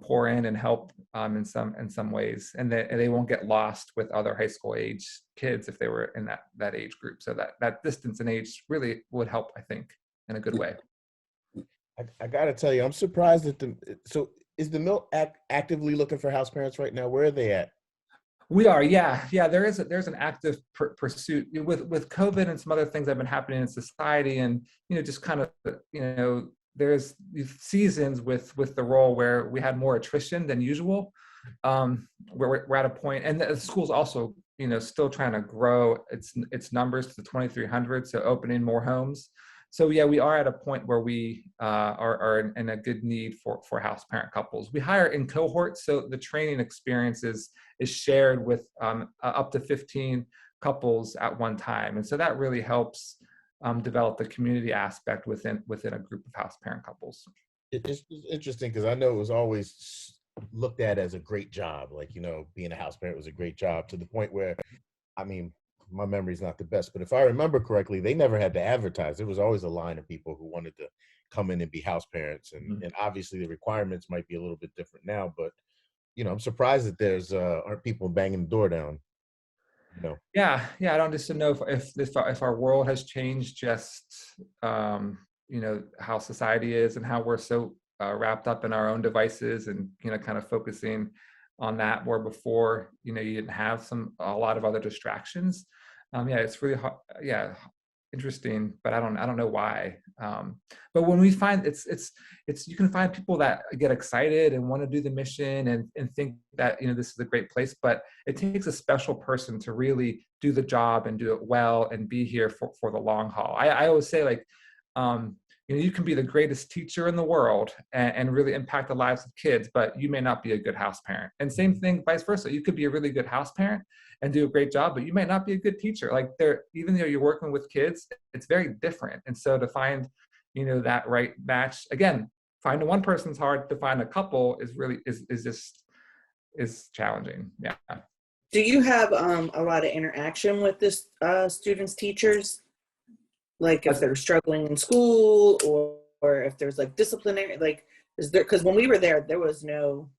pour in and help in some ways, and they won't get lost with other high school age kids if they were in that age group. So that distance in age really would help, I think, in a good way. I gotta tell you, I'm surprised so is the Milt actively looking for house parents right now? Where are they at? We are, yeah. There's an active pursuit with COVID and some other things that have been happening in society, and just kind of there's these seasons with the role where we had more attrition than usual. Where we're at a point, and the school's also still trying to grow its numbers to the 2,300, so opening more homes. So yeah, we are at a point where we are in a good need for house parent couples. We hire in cohorts, so the training experience is shared with up to 15 couples at one time, and so that really helps develop the community aspect within a group of house parent couples. It's interesting because I know it was always looked at as a great job, like being a house parent was a great job, to the point where, I mean, my memory's not the best, but if I remember correctly, they never had to advertise. There was always a line of people who wanted to come in and be house parents, and obviously the requirements might be a little bit different now, but I'm surprised that there's aren't people banging the door down. Yeah, I don't just know if our world has changed, just how society is and how we're so wrapped up in our own devices, and kind of focusing on that, where before you didn't have a lot of other distractions. It's really hard. Yeah, interesting, but I don't know why. But when we find it's you can find people that get excited and want to do the mission and think that, you know, this is a great place, but it takes a special person to really do the job and do it well and be here for the long haul. I always say, like, you know, you can be the greatest teacher in the world and really impact the lives of kids, but you may not be a good house parent. And same thing, vice versa. You could be a really good house parent and do a great job, but you may not be a good teacher. Like, even though you're working with kids, it's very different. And so to find, you know, that right match, again, finding one person's hard, to find a couple is really is challenging. Yeah. Do you have a lot of interaction with this students' teachers? Like if they're struggling in school, or if there's like disciplinary, like, is there, because when we were there, there was no,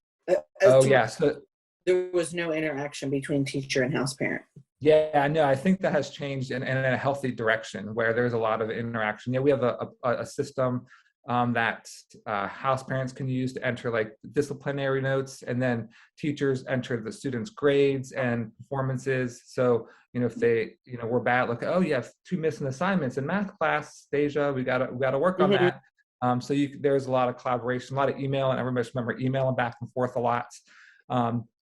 So there was no interaction between teacher and house parent. yeah, no, I think that has changed in a healthy direction where there's a lot of interaction. Yeah, we have a system that house parents can use to enter like disciplinary notes, and then teachers enter the students' grades and performances. So, you know, if they, you know, we're bad, like, oh, you have 2 missing assignments in math class, Deja, we gotta work on that. So there's a lot of collaboration, a lot of email, and I remember emailing back and forth a lot.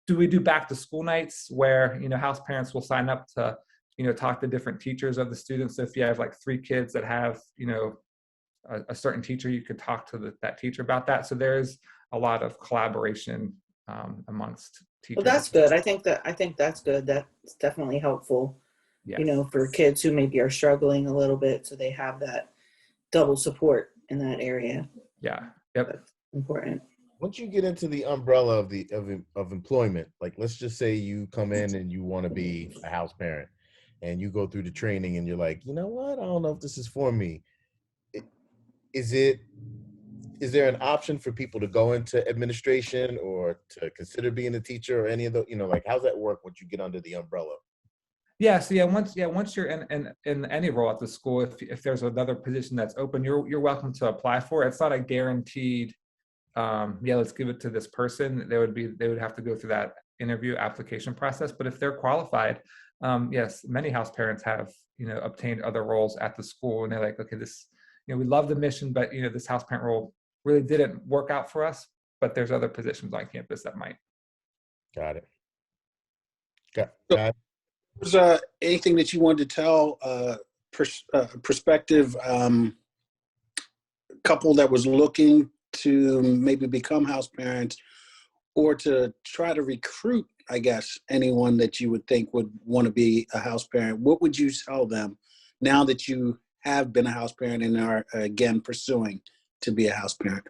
Do we do back to school nights where, you know, house parents will sign up to, you know, talk to different teachers of the students? So if you have like 3 kids that have, you know, a certain teacher, you could talk to that teacher about that. So there's a lot of collaboration amongst teachers. Well, that's good. I think that's good. That's definitely helpful. Yes. You know, for kids who maybe are struggling a little bit, so they have that double support in that area. Yeah. Yep. That's important. Once you get into the umbrella of employment, like let's just say you come in and you want to be a house parent, and you go through the training, and you're like, you know what, I don't know if this is for me. Is there an option for people to go into administration or to consider being a teacher or any of the, you know, like, how's that work once you get under the umbrella? Yeah. So once you're in any role at the school, if there's another position that's open, you're welcome to apply for it. It's not a guaranteed, let's give it to this person. They would have to go through that interview application process. But if they're qualified, yes, many house parents have, you know, obtained other roles at the school, and they're like, okay, this, you know, we love the mission, but, you know, this house parent role really didn't work out for us, but there's other positions on campus that might. Got it. Got it. Was anything that you wanted to tell prospective couple that was looking to maybe become house parents, or to try to recruit, I guess, anyone that you would think would want to be a house parent? What would you tell them now that you have been a house parent and are again pursuing to be a house parent?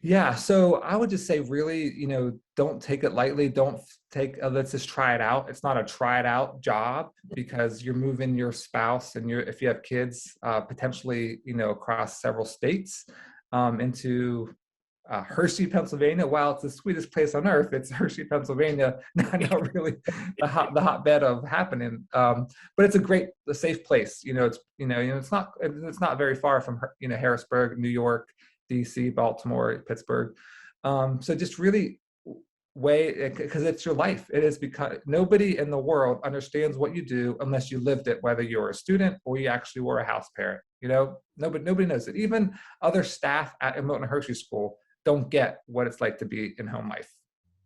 Yeah, so I would just say, really, you know, don't take it lightly. Don't take, let's just try it out. It's not a try it out job, because you're moving your spouse and if you have kids, potentially, you know, across several states, into Hershey, Pennsylvania. While it's the sweetest place on earth, it's Hershey, Pennsylvania, not really the hotbed of happening. But it's a safe place. You know, it's not very far from, you know, Harrisburg, New York, DC, Baltimore, Pittsburgh. So just really because it's your life. It is, because nobody in the world understands what you do unless you lived it, whether you're a student or you actually were a house parent. You know, nobody knows it. Even other staff at Milton Hershey School don't get what it's like to be in home life.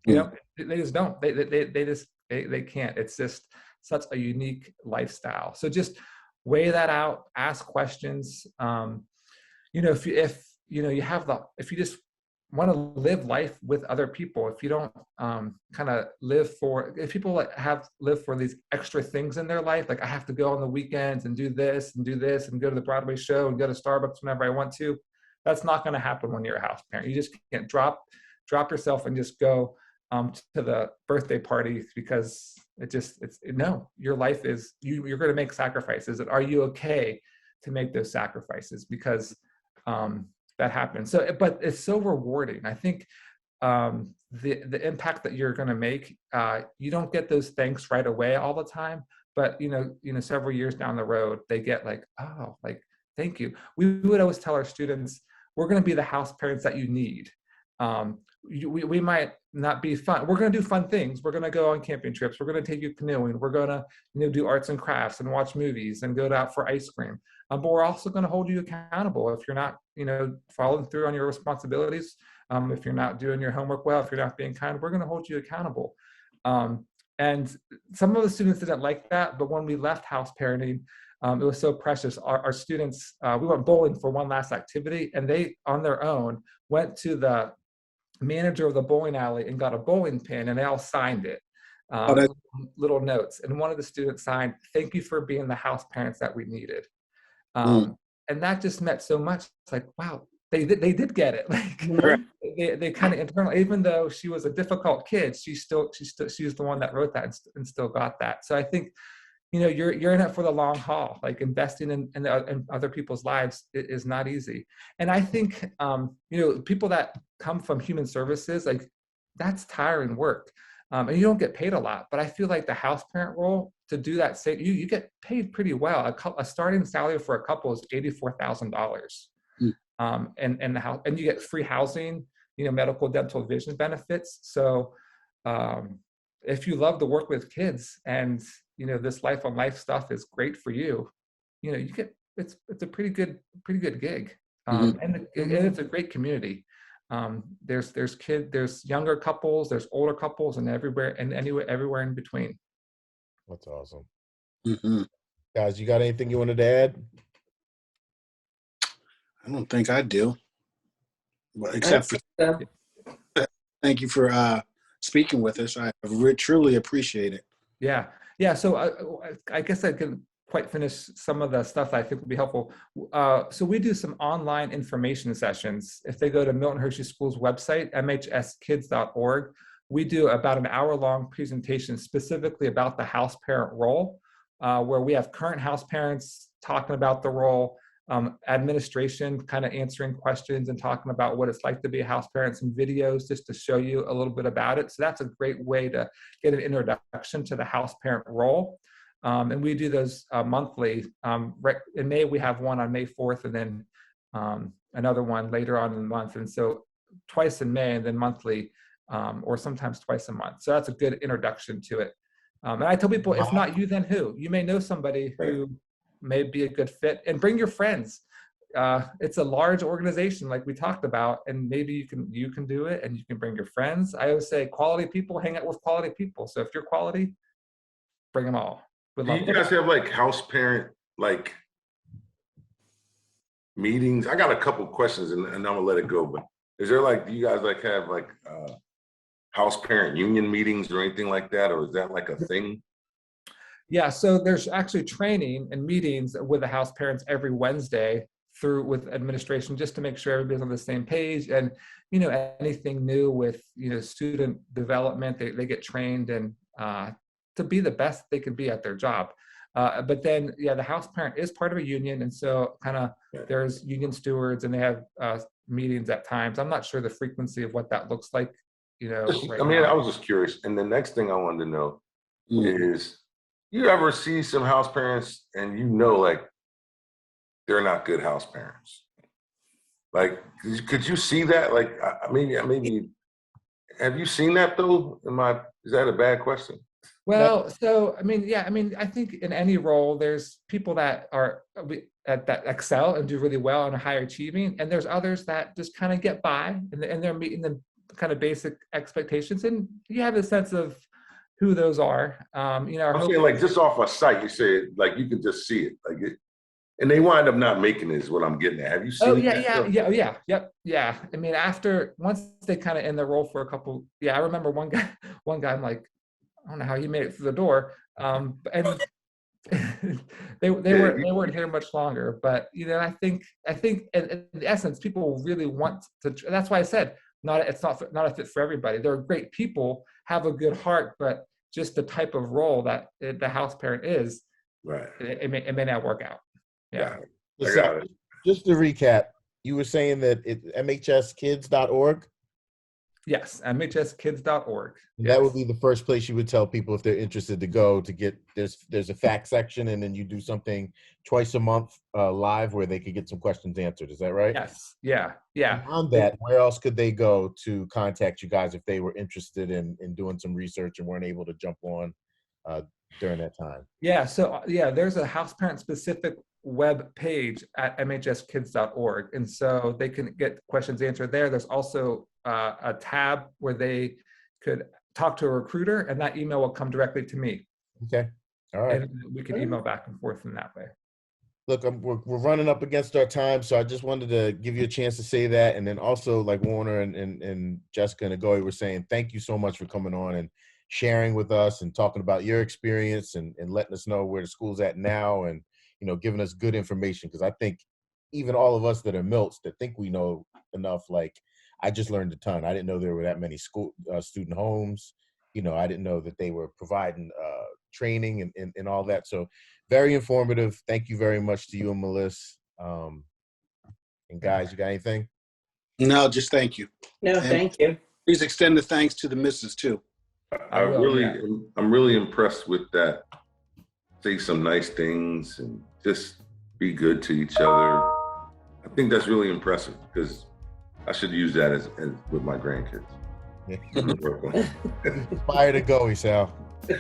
You know, they just don't. They can't. It's just such a unique lifestyle. So just weigh that out. Ask questions. You know, if you just want to live life with other people, if you don't if people live for these extra things in their life, like I have to go on the weekends and do this and go to the Broadway show and go to Starbucks whenever I want to, that's not going to happen when you're a house parent. You just can't drop yourself and just go to the birthday party, because your life is, you're going to make sacrifices. And are you okay to make those sacrifices? Because that happens. So, but it's so rewarding. I think the impact that you're going to make, you don't get those thanks right away all the time, but you know, several years down the road, they get like, oh, like, thank you. We would always tell our students, we're going to be the house parents that you need. We might not be fun. We're going to do fun things. We're going to go on camping trips. We're going to take you canoeing. We're going to, do arts and crafts and watch movies and go out for ice cream. But we're also going to hold you accountable if you're not, following through on your responsibilities. If you're not doing your homework well, if you're not being kind, we're going to hold you accountable. And some of the students didn't like that, but when we left house parenting, it was so precious. Our students, we went bowling for one last activity, and they, on their own, went to the manager of the bowling alley and got a bowling pin, and they all signed it, little notes. And one of the students signed, "Thank you for being the house parents that we needed." And that just meant so much. It's like, wow, they did get it. Like they kind of internally, even though she was a difficult kid, she was the one that wrote that and still got that. So I think, you're in it for the long haul. Like investing in other people's lives is not easy. And I think, people that come from human services, like that's tiring work. And you don't get paid a lot, but I feel like the house parent role, to do that, you get paid pretty well. A starting salary for a couple is $84,000. And the house, and you get free housing, medical, dental, vision benefits. So if you love to work with kids and this life on life stuff is great for you, you get, it's a pretty good gig. And it's a great community. There's younger couples, there's older couples, and everywhere in between. That's awesome. Guys, you got anything you wanted to add? I don't think I do. Well, except for thank you for speaking with us. I truly appreciate it. Yeah. So I guess I can quite finish some of the stuff that I think would be helpful. So we do some online information sessions. If they go to Milton Hershey School's website, mhskids.org, we do about an hour-long presentation specifically about the house parent role, where we have current house parents talking about the role, administration kind of answering questions and talking about what it's like to be a house parent, some videos just to show you a little bit about it. So that's a great way to get an introduction to the house parent role. And we do those monthly. In May, we have one on May 4th, and then another one later on in the month. And so twice in May, and then monthly, or sometimes twice a month. So that's a good introduction to it. And I tell people, if not you, then who? You may know somebody who may be a good fit, and bring your friends. It's a large organization like we talked about, and maybe you can do it, and you can bring your friends. I always say quality people hang out with quality people. So if you're quality, bring them all. Do you guys have like house parent like meetings? I got a couple questions and I'm gonna let it go, but is there like, do you guys like have like house parent union meetings or anything like that? Or is that like a thing? Yeah, so there's actually training and meetings with the house parents every Wednesday with administration, just to make sure everybody's on the same page. And, anything new with, student development, they get trained and to be the best they can be at their job. But then, the house parent is part of a union. And so there's union stewards, and they have meetings at times. I'm not sure the frequency of what that looks like, right now. I was just curious. And the next thing I wanted to know is, you ever see some house parents and like they're not good house parents? Like, could you see that? Like, maybe have you seen that though? Is that a bad question? Well, so I think in any role, there's people that are that excel and do really well and are high achieving, and there's others that just kind of get by, and they're meeting the kind of basic expectations, and you have a sense of who those are. I'm saying, like, just off a site, you say it, like you can just see it, like it, and they wind up not making it, is what I'm getting at. Have you seen that? Yeah. I mean, once they kind of in their role for a couple, I remember one guy, I'm like, I don't know how he made it through the door. And they weren't here much longer, but I think in essence, people really want to. That's why I said it's not a fit for everybody. They're great people, have a good heart, but just the type of role that the house parent is, right? It may not work out. Yeah. I got it. Just to recap, you were saying that it's mhskids.org. Yes, mhskids.org. That would be the first place you would tell people if they're interested to go to get. There's a fact section, and then you do something twice a month live where they could get some questions answered. Is that right? Yes. Yeah. Yeah. Beyond that, where else could they go to contact you guys if they were interested in doing some research and weren't able to jump on during that time? Yeah. So there's a house parent specific web page at mhskids.org, and so they can get questions answered there. There's also a tab where they could talk to a recruiter, and that email will come directly to me. Okay. All right. And we can email back and forth in that way. Look, we're running up against our time, so I just wanted to give you a chance to say that. And then also, like Warner and Jessica and Agoy were saying, thank you so much for coming on and sharing with us and talking about your experience and letting us know where the school's at now and, giving us good information. Because I think even all of us that are Milts that think we know enough, like, I just learned a ton. I didn't know there were that many school student homes. I didn't know that they were providing training and all that. So very informative. Thank you very much to you and Melissa. And guys, you got anything? No, just thank you. No, thank you. Please extend the thanks to the missus too. I'm really impressed with that. Say some nice things and just be good to each other. I think that's really impressive because I should use that as with my grandkids. Yeah. Inspired to go, Sal. So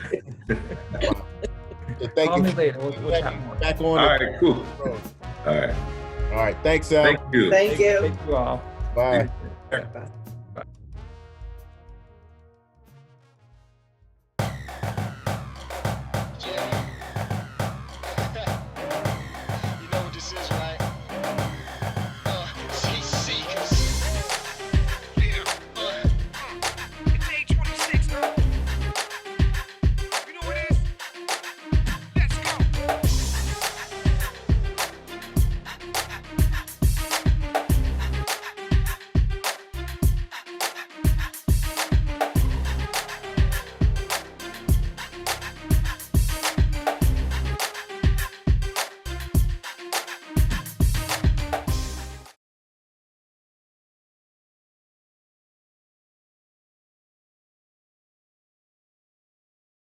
thank Call you. me later. We'll chat more. Back on. All right, cool. All right. All right. Thanks, Sal. Thank you. Thank you. Thank you all. Bye. Bye.